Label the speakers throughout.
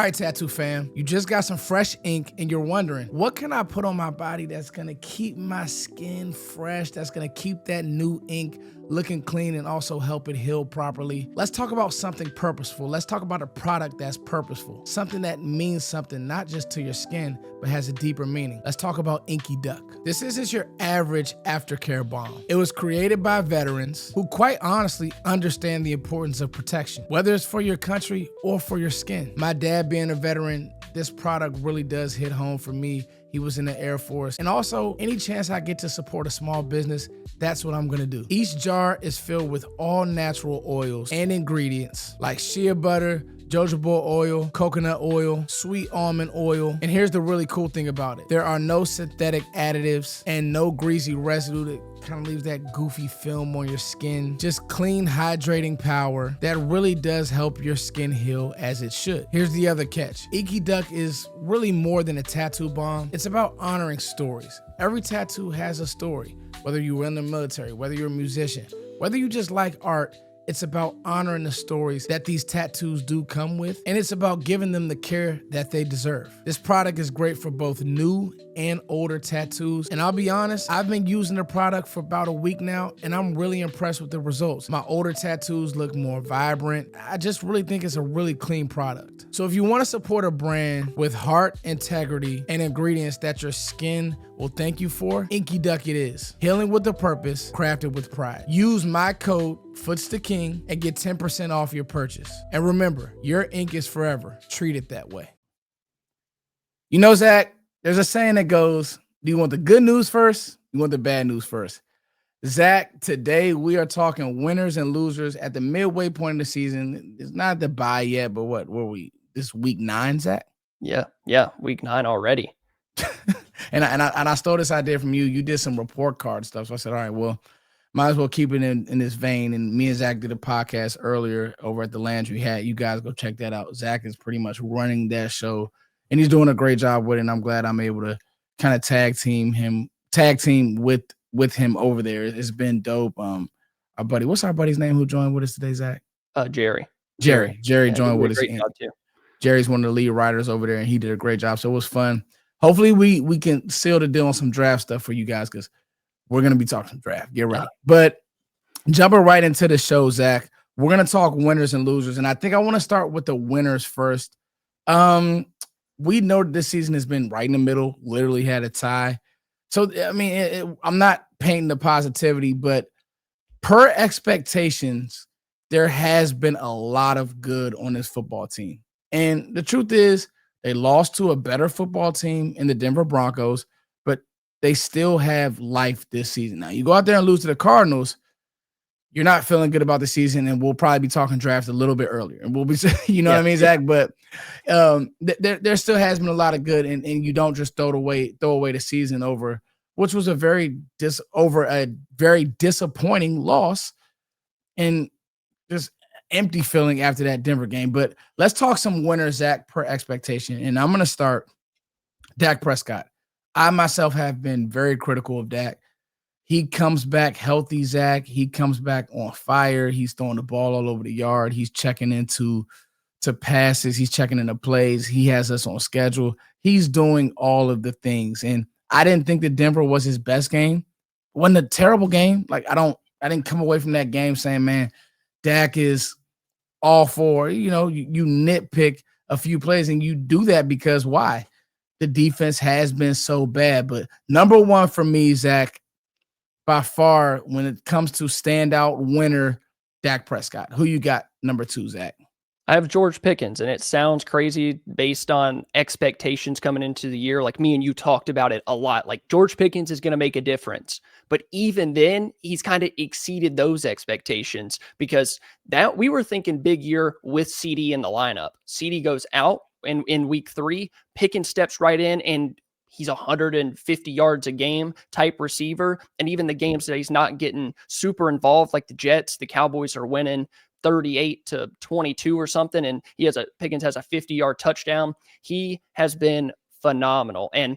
Speaker 1: All right, Tattoo fam, you just got some fresh ink and you're wondering, what can I put on my body that's gonna keep my skin fresh, that's gonna keep that new ink looking clean and also help it heal properly? Let's talk about something purposeful. Let's talk about a product that's purposeful, something that means something not just to your skin, but has a deeper meaning. Let's talk about Inky Duck. This isn't your average aftercare balm. It was created by veterans who quite honestly understand the importance of protection, whether it's for your country or for your skin. My dad being a veteran, this product really does hit home for me. He was in the Air Force. And also, any chance I get to support a small business, that's what I'm gonna do. Each jar is filled with all natural oils and ingredients like shea butter, jojoba oil, coconut oil, sweet almond oil. And here's the really cool thing about it. There are no synthetic additives and no greasy residue that kind of leaves that goofy film on your skin. Just clean, hydrating power that really does help your skin heal as it should. Here's the other catch. Inky Duck is really more than a tattoo balm. It's about honoring stories. Every tattoo has a story, whether you were in the military, whether you're a musician, whether you just like art. It's about honoring the stories that these tattoos do come with, and it's about giving them the care that they deserve. This product is great for both new and older tattoos, and I'll be honest, I've been using the product for about a week now, and I'm really impressed with the results. My older tattoos look more vibrant. I just really think it's a really clean product. So if you want to support a brand with heart, integrity, and ingredients that your skin will thank you for, Inky Duck it is. Healing with a purpose, crafted with pride. Use my code Footsdaking and get 10% off your purchase. And remember, your ink is forever. Treat it that way. You know, Zach, there's a saying that goes, do you want the good news first? You want the bad news first? Zach, today we are talking winners and losers at the midway point of the season. It's not the bye yet, but what were we? This week 9, Zach?
Speaker 2: Yeah, week 9 already.
Speaker 1: And I stole this idea from you. You did some report card stuff. So I said, all right, well, might as well keep it in this vein. And me and Zach did a podcast earlier over at the Landry Hat. You guys go check that out. Zach is pretty much running that show, and he's doing a great job with it. And I'm glad I'm able to kind of tag team with him over there. It's been dope. Our buddy, what's our buddy's name who joined with us today, Zach?
Speaker 2: Jerry.
Speaker 1: Jerry
Speaker 2: Yeah,
Speaker 1: joined with us.
Speaker 2: Great job too.
Speaker 1: Jerry's one of the lead writers over there, and he did a great job. So it was fun. Hopefully we can seal the deal on some draft stuff for you guys, because we're going to be talking draft. Get ready. But jumping right into the show, Zach, we're going to talk winners and losers. And I think I want to start with the winners first. We know this season has been right in the middle, literally had a tie. So, I mean, I'm not painting the positivity, but per expectations, there has been a lot of good on this football team. And the truth is, they lost to a better football team in the Denver Broncos, but they still have life this season. Now, you go out there and lose to the Cardinals, you're not feeling good about the season, and we'll probably be talking draft a little bit earlier. And we'll be, you know what I mean, Zach? But there still has been a lot of good, and you don't just throw away the season over, which was a very disappointing loss, and just empty feeling after that Denver game. But let's talk some winners, Zach, per expectation. And I'm going to start Dak Prescott. I myself have been very critical of Dak. He comes back healthy, Zach. He comes back on fire. He's throwing the ball all over the yard. He's checking into passes. He's checking into plays. He has us on schedule. He's doing all of the things. And I didn't think that Denver was his best game. It wasn't a terrible game. Like, I didn't come away from that game saying, man, Dak is all for, you nitpick a few plays, and you do that because why? The defense has been so bad. But number one for me, Zach, by far, when it comes to standout winner, Dak Prescott. Who you got number 2, Zach?
Speaker 2: I have George Pickens, and it sounds crazy based on expectations coming into the year. Like me and you talked about it a lot. Like George Pickens is going to make a difference. But even then, he's kind of exceeded those expectations, because that we were thinking big year with CD in the lineup. CD goes out in week 3. Pickens steps right in, and he's 150 yards a game type receiver. And even the games that he's not getting super involved, like the Jets, the Cowboys are winning 38-22 or something, and Pickens has a 50-yard touchdown. He has been phenomenal, and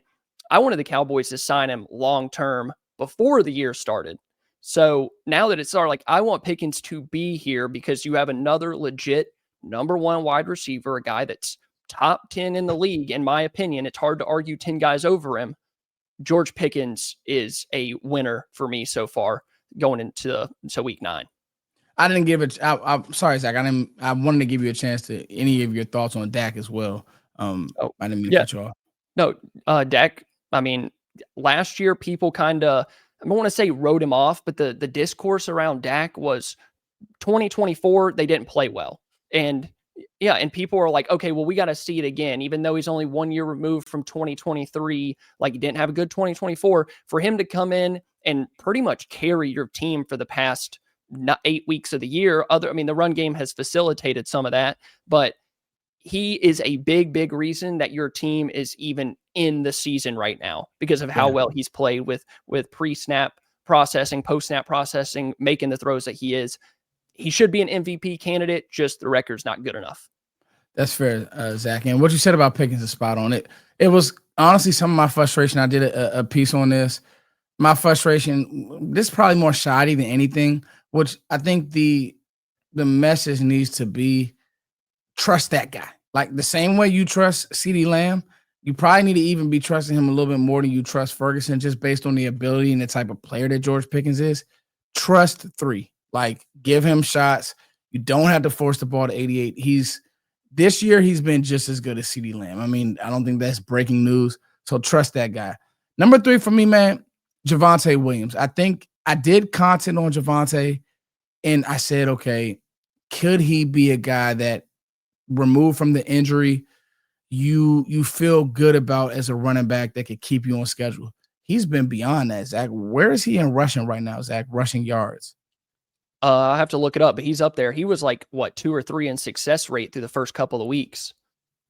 Speaker 2: I wanted the Cowboys to sign him long term before the year started. So now that it started, like, I want Pickens to be here because you have another legit number 1 wide receiver, a guy that's top 10 in the league, in my opinion. It's hard to argue 10 guys over him. George Pickens is a winner for me so far going into week 9.
Speaker 1: I didn't give it. I'm sorry, Zach. I wanted to give you a chance to any of your thoughts on Dak as well. I didn't mean to
Speaker 2: Yeah.
Speaker 1: cut you off.
Speaker 2: No, Dak, I mean, last year people kind of, I don't want to say wrote him off, but the discourse around Dak was 2024, they didn't play well. And yeah, and people are like, okay, well, we got to see it again, even though he's only 1 year removed from 2023. Like, he didn't have a good 2024. For him to come in and pretty much carry your team for the past 8 weeks of the year, the run game has facilitated some of that, but he is a big reason that your team is even in the season right now because of how well he's played with pre-snap processing, post-snap processing, making the throws that he is. He should be an MVP candidate, just the record's not good enough.
Speaker 1: That's fair, Zach. And what you said about Pickens is spot on. It was honestly some of my frustration. I did a piece on this. My frustration, this is probably more shoddy than anything, which I think the message needs to be trust that guy. Like the same way you trust CeeDee Lamb, you probably need to even be trusting him a little bit more than you trust Ferguson, just based on the ability and the type of player that George Pickens is. Trust 3. Like, give him shots. You don't have to force the ball to 88. This year he's been just as good as CeeDee Lamb. I mean, I don't think that's breaking news. So trust that guy. Number 3 for me, man, Javonte Williams. I think I did content on Javonte, and I said, okay, could he be a guy that removed from the injury you feel good about as a running back that could keep you on schedule? He's been beyond that, Zach. Where is he in rushing right now, Zach? Rushing yards.
Speaker 2: I have to look it up, but he's up there. He was like, 2 or 3 in success rate through the first couple of weeks.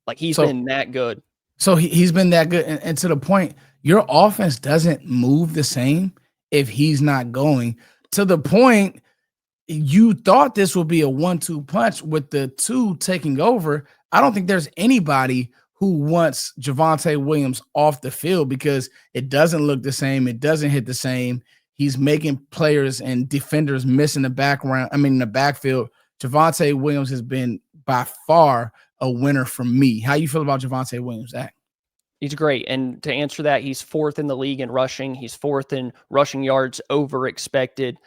Speaker 2: Like, he's been that good.
Speaker 1: So he's been that good. And to the point, your offense doesn't move the same if he's not going. To the point, you thought this would be a 1-2 punch with the 2 taking over. I don't think there's anybody who wants Javonte Williams off the field because it doesn't look the same. It doesn't hit the same. He's making players and defenders miss in the backfield. Javonte Williams has been by far a winner for me. How you feel about Javonte Williams, Zach?
Speaker 2: He's great. And to answer that, he's 4th in the league in rushing. He's 4th in rushing yards over expected.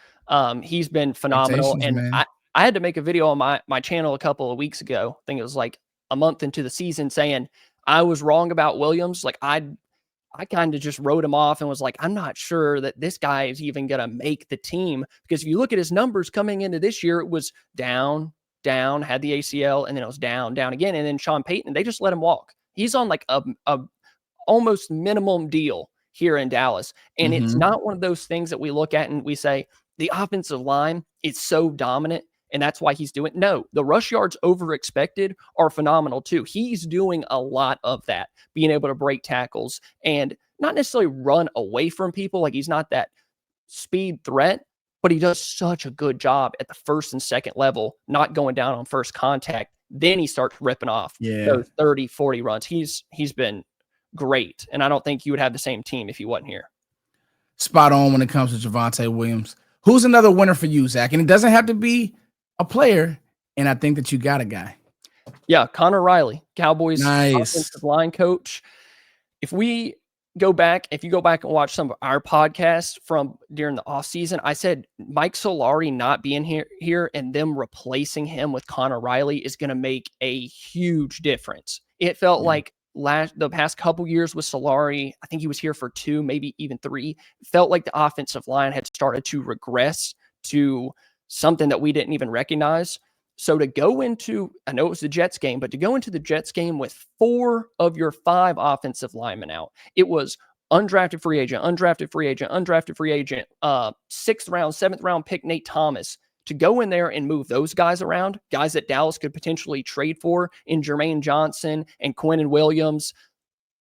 Speaker 2: He's been phenomenal. And
Speaker 1: man.
Speaker 2: I had to make a video on my channel a couple of weeks ago. I think it was like a month into the season, saying I was wrong about Williams. Like, I kind of just wrote him off and was like, I'm not sure that this guy is even going to make the team, because if you look at his numbers coming into this year, it was down, had the ACL, and then it was down again. And then Sean Payton, they just let him walk. He's on like a almost minimum deal here in Dallas. And it's not one of those things that we look at and we say the offensive line is so dominant and that's why he's doing. No, the rush yards over expected are phenomenal too. He's doing a lot of that, being able to break tackles and not necessarily run away from people. Like, he's not that speed threat, but he does such a good job at the first and second level, not going down on first contact. Then he starts ripping off those 30, 40 runs. He's been great. And I don't think you would have the same team if he wasn't here.
Speaker 1: Spot on when it comes to Javonte Williams. Who's another winner for you, Zach? And it doesn't have to be a player. And I think that you got a guy.
Speaker 2: Yeah, Connor Riley, Cowboys offensive line coach. If you go back and watch some of our podcasts from during the offseason, I said Mike Solari not being here and them replacing him with Connor Riley is going to make a huge difference. It felt like the past couple years with Solari, I think he was here for 2, maybe even 3, felt like the offensive line had started to regress to something that we didn't even recognize. So to go into, I know it was the Jets game, but to go into the Jets game with 4 of your 5 offensive linemen out, it was undrafted free agent, 6th round, 7th round pick Nate Thomas. To go in there and move those guys around, guys that Dallas could potentially trade for in Jermaine Johnson and Quinnen Williams,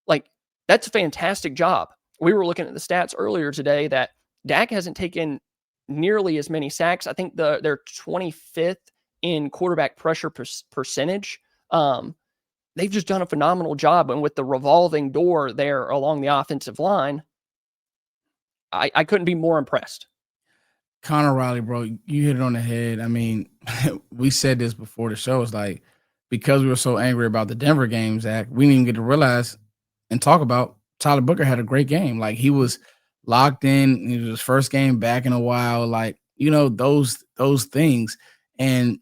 Speaker 2: like, that's a fantastic job. We were looking at the stats earlier today that Dak hasn't taken nearly as many sacks. I think they're 25th in quarterback pressure percentage. They've just done a phenomenal job. And with the revolving door there along the offensive line, I couldn't be more impressed.
Speaker 1: Connor Riley, bro, you hit it on the head. I mean, we said this before the show. It's like because we were so angry about the Denver game, Zach, we didn't even get to realize and talk about Tyler Booker had a great game. Like he was locked in. It was his first game back in a while. Like, those things. And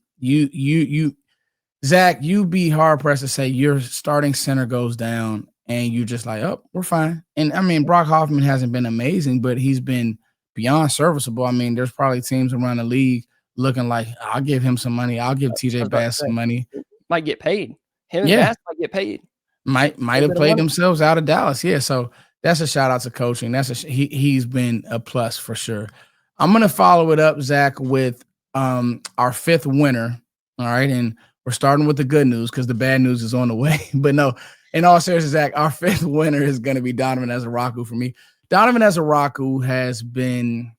Speaker 1: Zach, you'd be hard pressed to say your starting center goes down and you're just like, oh, we're fine. And I mean, Brock Hoffman hasn't been amazing, but he's been beyond serviceable. I mean, there's probably teams around the league looking like, I'll give him some money. I'll give
Speaker 2: I
Speaker 1: TJ
Speaker 2: was about to
Speaker 1: Bass
Speaker 2: say,
Speaker 1: some money.
Speaker 2: might get paid. Him and
Speaker 1: Yeah.
Speaker 2: Bass might get paid.
Speaker 1: Might have played themselves out of Dallas. Yeah. So that's a shout out to coaching. He's been a plus for sure. I'm gonna follow it up, Zach, with our fifth winner. All right. And we're starting with the good news because the bad news is on the way. But no, in all seriousness, Zach, our fifth winner is gonna be Donovan Ezeraku for me. Donovan Ezeraku has been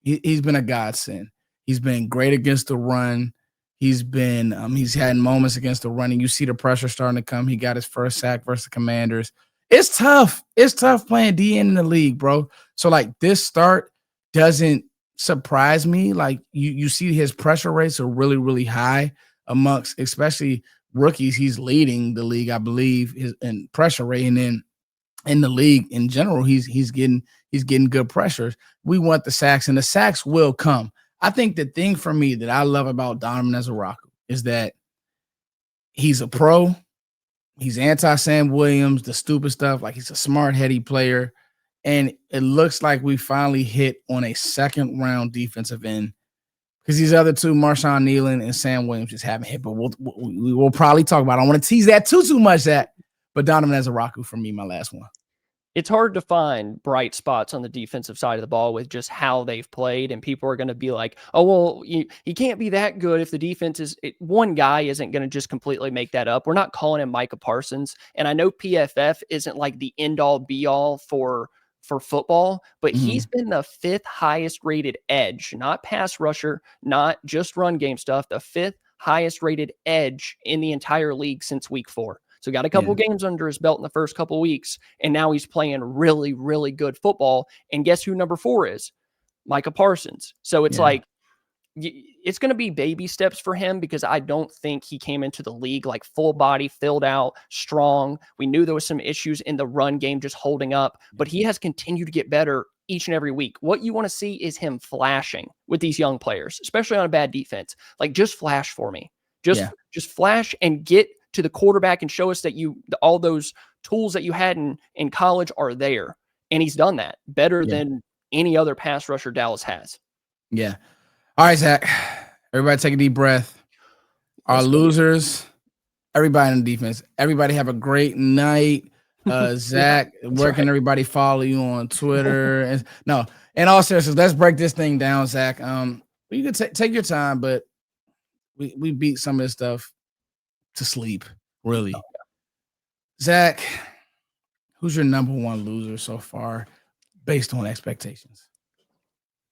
Speaker 1: he's been a godsend. He's been great against the run. He's been he's had moments against the run, and you see the pressure starting to come. He got his first sack versus the Commanders. It's tough. It's tough playing DN in the league, bro. So like this start doesn't surprise me. Like you see his pressure rates are really, really high amongst especially rookies. He's leading the league, I believe, in pressure rate, and then in the league in general, he's getting good pressures. We want the sacks, and the sacks will come. I think the thing for me that I love about Donovan Ezeraku is that he's a pro. He's anti-Sam Williams, the stupid stuff. Like he's a smart, heady player. And it looks like we finally hit on a second-round defensive end because these other two, Marshawn Nealon and Sam Williams, just haven't hit. But we'll probably talk about it. I don't want to tease that too much, that. But Donovan Ezeraku for me, my last one.
Speaker 2: It's hard to find bright spots on the defensive side of the ball with just how they've played. And people are going to be like, oh, well, he can't be that good if the defense is one guy isn't going to just completely make that up. We're not calling him Micah Parsons. And I know PFF isn't like the end all be all for football, but he's been the fifth highest rated edge, not pass rusher, not just run game stuff, the fifth highest rated edge in the entire league since week 4. So got a couple games under his belt in the first couple of weeks, and now he's playing really, really good football. And guess who number 4 is? Micah Parsons. So it's like, it's going to be baby steps for him because I don't think he came into the league like full body, filled out, strong. We knew there was some issues in the run game just holding up, but he has continued to get better each and every week. What you want to see is him flashing with these young players, especially on a bad defense. Like just flash for me. Just flash and get to the quarterback and show us that all those tools that you had in college are there. And he's done that better than any other pass rusher Dallas has.
Speaker 1: Yeah. All right, Zach. Everybody take a deep breath. Our losers, everybody in the defense. Everybody have a great night. Zach, where can everybody follow you on Twitter? No, in all seriousness, let's break this thing down, Zach. You can take your time, but we beat some of this stuff to sleep, really. Zach, who's your number one loser so far based on expectations?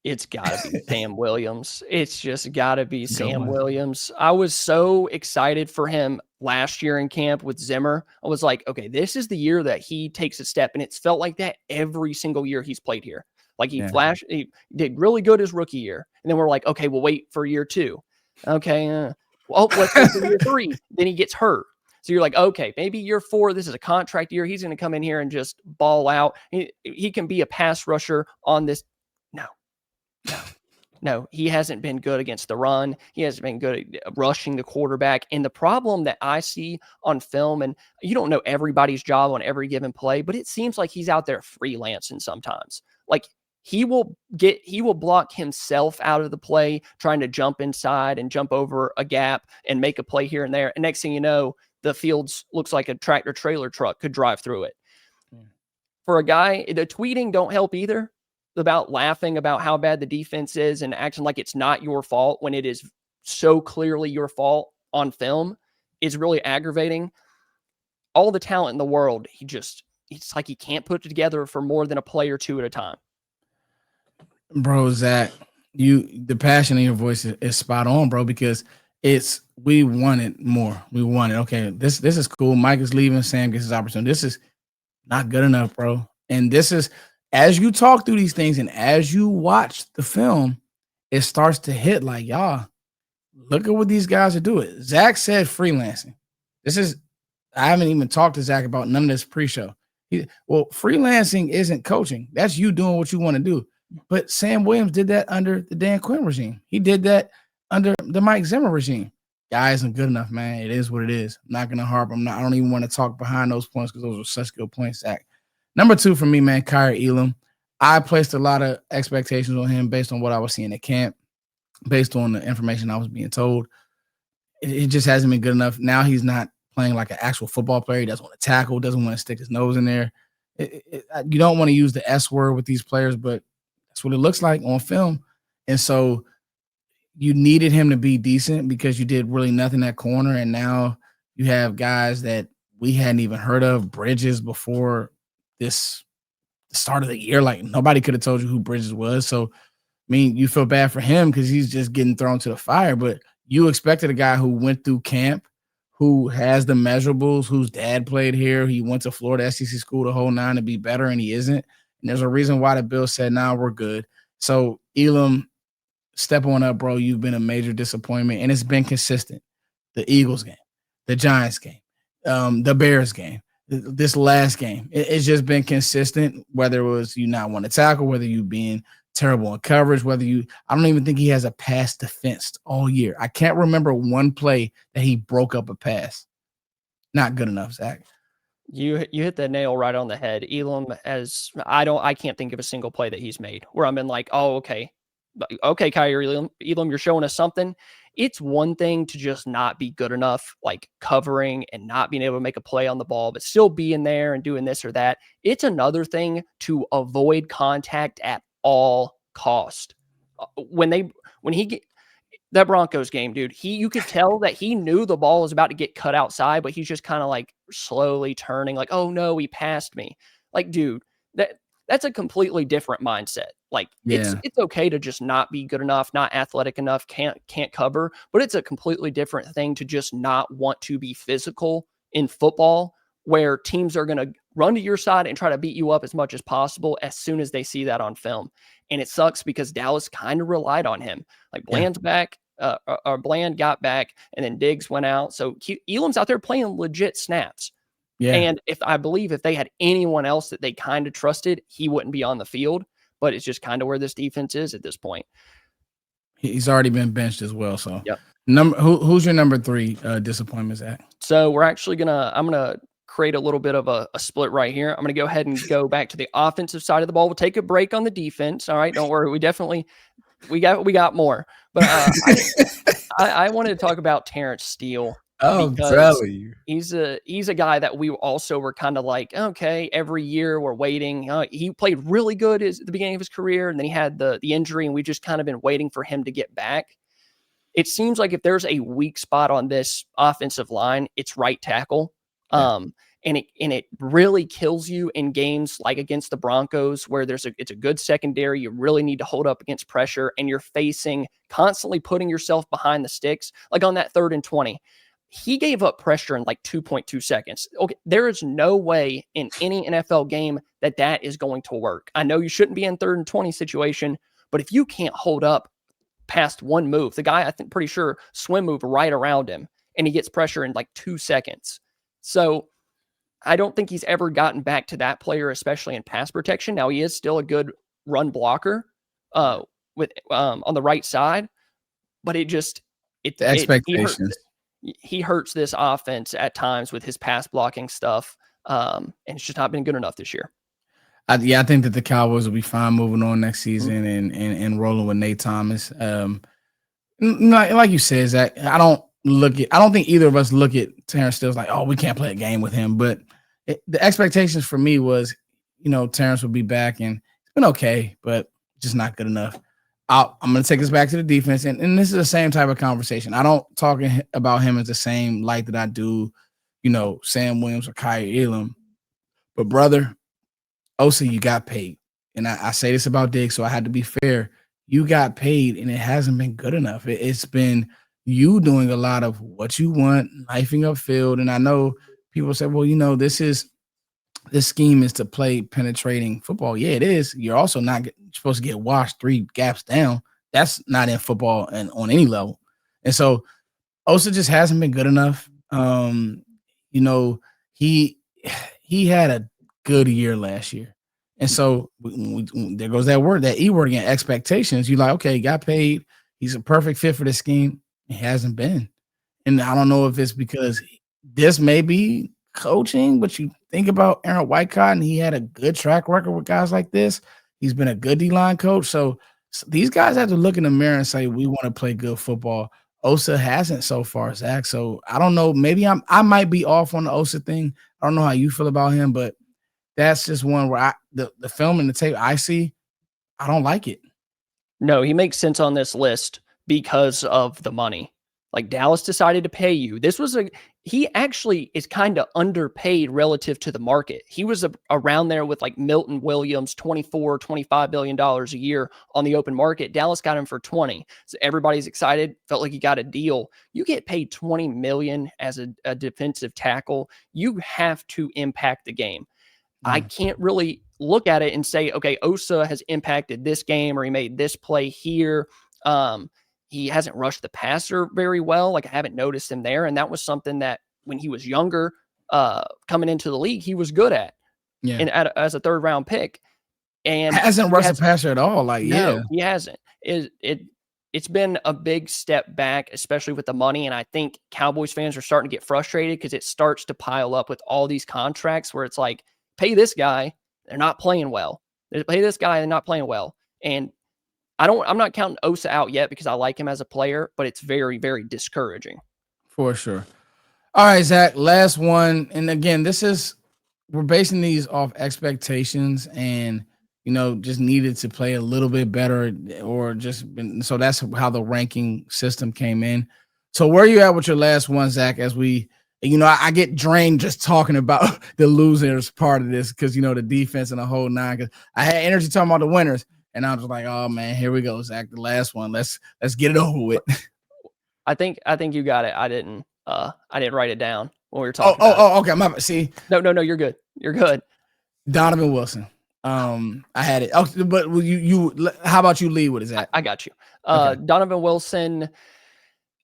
Speaker 2: It's got to be Sam Williams. It's just got to be Sam Williams. I was so excited for him last year in camp with Zimmer. I was like, okay, this is the year that he takes a step. And it's felt like that every single year he's played here. Like he did really good his rookie year. And then we're like, okay, we'll wait for year 2. Okay. Well, let's wait for year 3. Then he gets hurt. So you're like, okay, maybe year 4, this is a contract year. He's going to come in here and just ball out. He can be a pass rusher on this. No, he hasn't been good against the run. He hasn't been good at rushing the quarterback. And the problem that I see on film, and you don't know everybody's job on every given play, but it seems like he's out there freelancing sometimes. Like he will block himself out of the play, trying to jump inside and jump over a gap and make a play here and there. And next thing you know, the field looks like a tractor trailer truck could drive through it. For a guy, the tweeting don't help either. About laughing about how bad the defense is and acting like it's not your fault when it is so clearly your fault on film is really aggravating. All the talent in the world, it's like he can't put it together for more than a play or 2 at a time.
Speaker 1: Bro, Zach, the passion in your voice is spot on, bro, because we wanted more. We wanted, okay, this is cool. Mike is leaving, Sam gets his opportunity. This is not good enough, bro. And this is, as you talk through these things and as you watch the film, it starts to hit like, y'all, look at what these guys are doing. Zach said freelancing. I haven't even talked to Zach about none of this pre-show. Freelancing isn't coaching. That's you doing what you want to do. But Sam Williams did that under the Dan Quinn regime. He did that under the Mike Zimmer regime. Guy isn't good enough, man. It is what it is. I'm not gonna harp. I don't even want to talk behind those points because those are such good points, Zach. Number 2 for me, man, Kyrie Elam. I placed a lot of expectations on him based on what I was seeing at camp, based on the information I was being told. It just hasn't been good enough. Now he's not playing like an actual football player. He doesn't want to tackle, doesn't want to stick his nose in there. You don't want to use the S word with these players, but that's what it looks like on film. And so you needed him to be decent because you did really nothing at corner. And now you have guys that we hadn't even heard of, Bridges, before this start of the year. Like, nobody could have told you who Bridges was. So, I mean, you feel bad for him because he's just getting thrown to the fire. But you expected a guy who went through camp, who has the measurables, whose dad played here. He went to Florida SEC school the whole 9 to be better, and he isn't. And there's a reason why the Bills said, "Nah, we're good." So, Elam, step on up, bro. You've been a major disappointment, and it's been consistent. The Eagles game, the Giants game, the Bears game, this last game. It's just been consistent, whether it was you not want to tackle, whether you being terrible in coverage, I don't even think he has a pass defensed all year. I can't remember one play that he broke up a pass. Not good enough, Zach.
Speaker 2: You hit the nail right on the head. Elam, I can't think of a single play that he's made where I've been like, oh, okay, Kyrie Elam, you're showing us something. It's one thing to just not be good enough, like covering and not being able to make a play on the ball, but still being there and doing this or that. It's another thing to avoid contact at all cost. That Broncos game, dude, you could tell that he knew the ball was about to get cut outside, but he's just kind of like slowly turning, like, oh no, he passed me. Like, dude, that's a completely different mindset. Like, it's okay to just not be good enough, not athletic enough, can't cover, but it's a completely different thing to just not want to be physical in football, where teams are going to run to your side and try to beat you up as much as possible as soon as they see that on film. And it sucks because Dallas kind of relied on him. Like, Bland's back, or Bland got back, and then Diggs went out. So Elam's out there playing legit snaps. Yeah. And I believe if they had anyone else that they kind of trusted, he wouldn't be on the field. But it's just kind of where this defense is at this point.
Speaker 1: He's already been benched as well. So, who's your number 3 disappointment, Zach?
Speaker 2: So I'm gonna create a little bit of a split right here. I'm gonna go ahead and go back to the offensive side of the ball. We'll take a break on the defense. All right, don't worry. We got more. But I wanted to talk about Terrence Steele.
Speaker 1: Oh, telling you.
Speaker 2: He's a guy that we also were kind of like, okay, every year we're waiting. He played really good at the beginning of his career, and then he had the injury, and we just kind of been waiting for him to get back. It seems like if there's a weak spot on this offensive line, it's right tackle. Yeah. And it really kills you in games like against the Broncos, where it's a good secondary. You really need to hold up against pressure, and you're constantly putting yourself behind the sticks. Like on that 3rd and 20, he gave up pressure in like 2.2 seconds. Okay, there is no way in any NFL game that is going to work. I know you shouldn't be in 3rd and 20 situation, but if you can't hold up past one move, the guy, pretty sure, swim move right around him, and he gets pressure in like 2 seconds. So I don't think he's ever gotten back to that player, especially in pass protection. Now, he is still a good run blocker on the right side, but
Speaker 1: the expectations.
Speaker 2: He hurts this offense at times with his pass blocking stuff, and it's just not been good enough this year.
Speaker 1: I think that the Cowboys will be fine moving on next season and rolling with Nate Thomas. Like you said, Zach, I don't think either of us look at Terrence Steele like, oh, we can't play a game with him. But the expectations for me was, Terrence would be back, and it's been okay, but just not good enough. I'm going to take us back to the defense, and this is the same type of conversation. I don't talk about him as the same light that I do, Sam Williams or Kyrie Elam. But, brother, OC, you got paid. And I say this about Diggs, so I had to be fair. You got paid, and it hasn't been good enough. It's been you doing a lot of what you want, knifing up field. And I know people say, well, this scheme is to play penetrating football. Yeah, it is. You're also not supposed to get washed 3 gaps down. That's not in football and on any level. And so Osa just hasn't been good enough. You know, he he had a good year last year. And so there goes that word, that E word again, expectations. You're like, okay, he got paid. He's a perfect fit for the scheme. He hasn't been. And I don't know if it's because this may be coaching, but you think about Aaron Whitecott, and he had a good track record with guys like this. He's been a good D-line coach. So these guys have to look in the mirror and say, we want to play good football. Osa hasn't so far, Zach. So I don't know. Maybe I might be off on the Osa thing. I don't know how you feel about him, but that's just one where the film and the tape I see, I don't like it.
Speaker 2: No, he makes sense on this list because of the money. Like Dallas decided to pay you. He actually is kind of underpaid relative to the market. He was around there with like Milton Williams, $24-25 billion a year on the open market. Dallas got him for 20. So everybody's excited, felt like he got a deal. You get paid 20 million as a defensive tackle. You have to impact the game. I can't really look at it and say, okay, Osa has impacted this game or he made this play here. He hasn't rushed the passer very well. Like I haven't noticed him there. And that was something that when he was younger, coming into the league, he was good at.
Speaker 1: Yeah.
Speaker 2: And as a third round pick. And
Speaker 1: hasn't rushed the passer at all. Like,
Speaker 2: no, he hasn't. It's been a big step back, especially with the money. And I think Cowboys fans are starting to get frustrated because it starts to pile up with all these contracts where it's like, pay this guy, they're not playing well. They pay this guy, they're not playing well. And I'm not counting Osa out yet because I like him as a player, but it's very, very discouraging.
Speaker 1: For sure. All right, Zach, last one. And again, we're basing these off expectations and, just needed to play a little bit better so that's how the ranking system came in. So where are you at with your last one, Zach, as I get drained just talking about the losers part of this because, the defense and the whole nine. Because I had energy talking about the winners, and I was like, oh, man, here we go, Zach, the last one. Let's get it over with.
Speaker 2: I think you got it. I didn't write it down when we were talking about it.
Speaker 1: Okay. See?
Speaker 2: No, you're good. You're good.
Speaker 1: Donovan Wilson. I had it. Okay, but how about you lead with it, Zach?
Speaker 2: I got you. Okay. Donovan Wilson,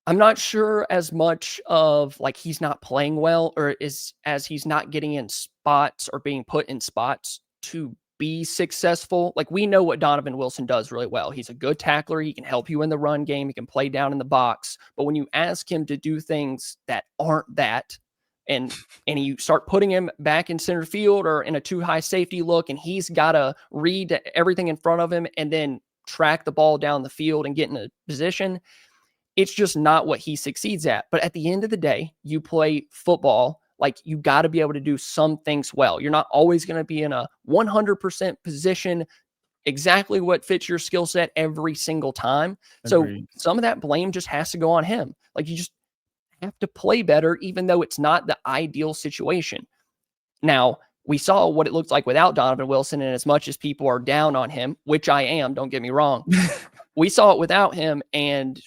Speaker 2: I'm not sure as much of like he's not playing well or as he's not getting in spots or being put in spots to be successful. Like we know what Donovan Wilson does really well. He's a good tackler. He can help you in the run game. He can play down in the box. But when you ask him to do things that aren't that, and you start putting him back in center field or in a too high safety look, and he's got to read everything in front of him and then track the ball down the field and get in a position, it's just not what he succeeds at. But at the end of the day, you play football, like you got to be able to do some things well. You're not always going to be in a 100% position, exactly what fits your skill set every single time.
Speaker 1: Agreed.
Speaker 2: So some of that blame just has to go on him. Like you just have to play better, even though it's not the ideal situation. Now, we saw what it looked like without Donovan Wilson, and as much as people are down on him, which I am, don't get me wrong, we saw it without him, and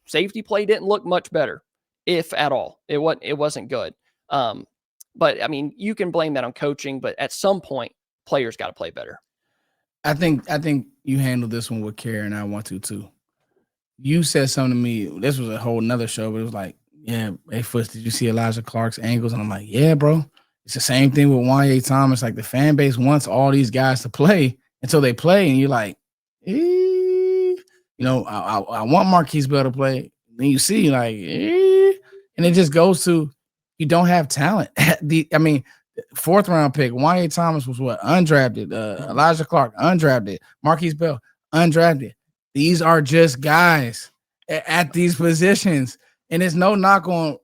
Speaker 2: safety play didn't look much better, if at all. It wasn't good. But I mean, you can blame that on coaching, but at some point, players got to play better.
Speaker 1: I think you handled this one with care, and I want to too. You said something to me. This was a whole nother show, but it was like, yeah, hey, Foots, did you see Elijah Clark's angles? And I'm like, yeah, bro. It's the same thing with Wanye Thomas. Like the fan base wants all these guys to play until they play, and you're like, I want Marquise Bell to play. Then you see, like, and it just goes to you don't have talent. Fourth round pick, Wanye Thomas was what? Undrafted. Elijah Clark, undrafted. Marquise Bell, undrafted. These are just guys at these positions. And there's no knock on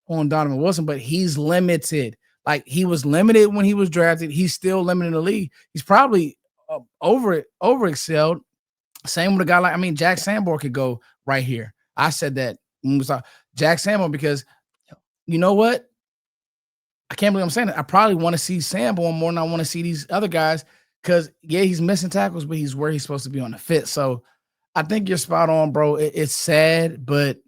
Speaker 1: Donovan Wilson, but he's limited. Like he was limited when he was drafted. He's still limited in the league. He's probably over-excelled. Same with a guy like, Jack Sanborn could go right here. I said that when we saw Jack Sanborn because you know what? I can't believe I'm saying it. I probably want to see Sanborn more than I want to see these other guys because, yeah, he's missing tackles, but he's where he's supposed to be on the fit. So I think you're spot on, bro. It's sad, but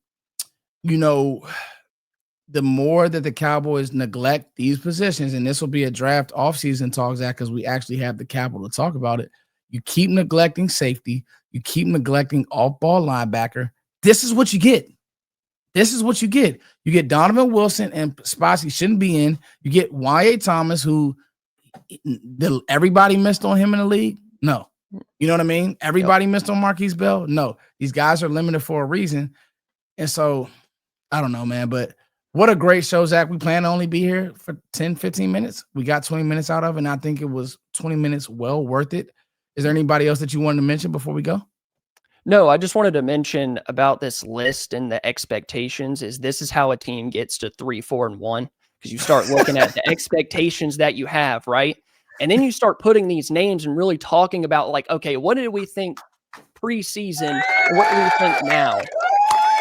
Speaker 1: the more that the Cowboys neglect these positions, and this will be a draft offseason talk, Zach, because we actually have the capital to talk about it. You keep neglecting safety. You keep neglecting off-ball linebacker. This is what you get. This is what you get. You get Donovan Wilson and Spotsy shouldn't be in. You get Y.A. Thomas, who everybody missed on him in the league. No. You know what I mean? Everybody missed on Marquise Bell. No. These guys are limited for a reason. And so, I don't know, man, but what a great show, Zach. We plan to only be here for 10, 15 minutes. We got 20 minutes out of it, and I think it was 20 minutes well worth it. Is there anybody else that you wanted to mention before we go?
Speaker 2: No, I just wanted to mention about this list and the expectations this is how a team gets to 3, 4, and 1, because you start looking at the expectations that you have, right? And then you start putting these names and really talking about like, okay, what did we think preseason? What do we think now?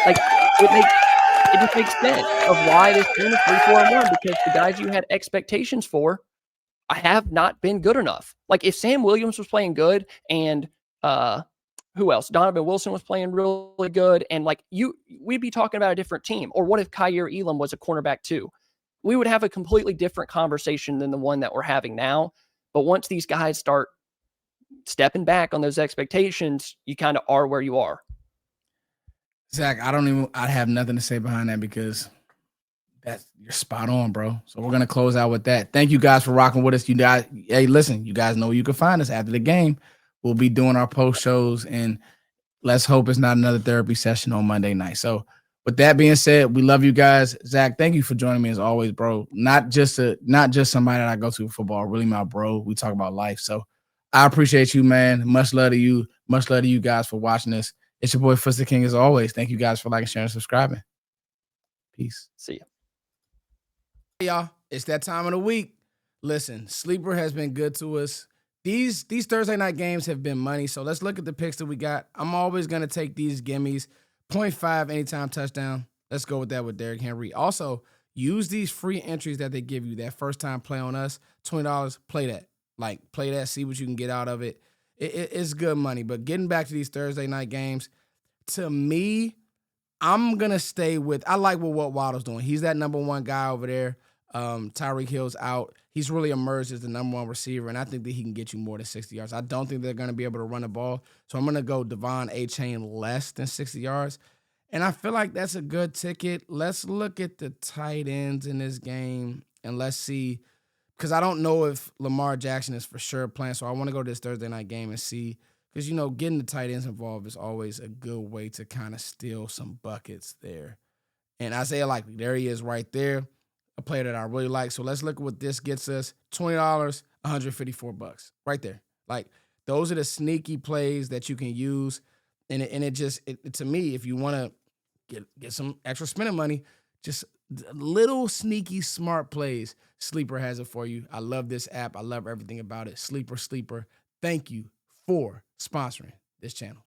Speaker 2: Like it just makes sense of why this team is 3, 4, and 1, because the guys you had expectations for have not been good enough. Like if Sam Williams was playing good and who else? Donovan Wilson was playing really good, and like we'd be talking about a different team. Or what if Kyer Elam was a cornerback too? We would have a completely different conversation than the one that we're having now. But once these guys start stepping back on those expectations, you kind of are where you are.
Speaker 1: Zach, I have nothing to say behind that because you're spot on, bro. So we're gonna close out with that. Thank you guys for rocking with us. You guys, hey, listen, you guys know you can find us after the game. We'll be doing our post shows, and let's hope it's not another therapy session on Monday night. So with that being said, we love you guys. Zach, thank you for joining me as always, bro. Not just somebody that I go to football, really my bro. We talk about life. So I appreciate you, man. Much love to you. Much love to you guys for watching us. It's your boy Footsdaking as always. Thank you guys for liking, sharing, and subscribing. Peace.
Speaker 2: See ya.
Speaker 1: Hey, y'all, it's that time of the week. Listen, Sleeper has been good to us. These Thursday night games have been money, so let's look at the picks that we got. I'm always going to take these gimmies. 0.5 anytime touchdown. Let's go with that with Derrick Henry. Also, use these free entries that they give you. That first time play on us, $20, play that. Play that, see what you can get out of it. It's good money. But getting back to these Thursday night games, to me, I'm going to stay with – I like what Waddle's doing. He's that number one guy over there. Tyreek Hill's out. He's really emerged as the number one receiver, and I think that he can get you more than 60 yards. I don't think they're going to be able to run the ball, so I'm going to go Devon A-Chain less than 60 yards, and I feel like that's a good ticket. Let's look at the tight ends in this game, and let's see, because I don't know if Lamar Jackson is for sure playing, so I want to go to this Thursday night game and see, because, getting the tight ends involved is always a good way to kind of steal some buckets there. And Isaiah Likely, there he is right there. A player that I really like. So let's look at what this gets us. $20, $154 right there. Those are the sneaky plays that you can use. And it just to me, if you want to get some extra spending money, just little sneaky smart plays, Sleeper has it for you. I love this app. I love everything about it. Sleeper. Thank you for sponsoring this channel.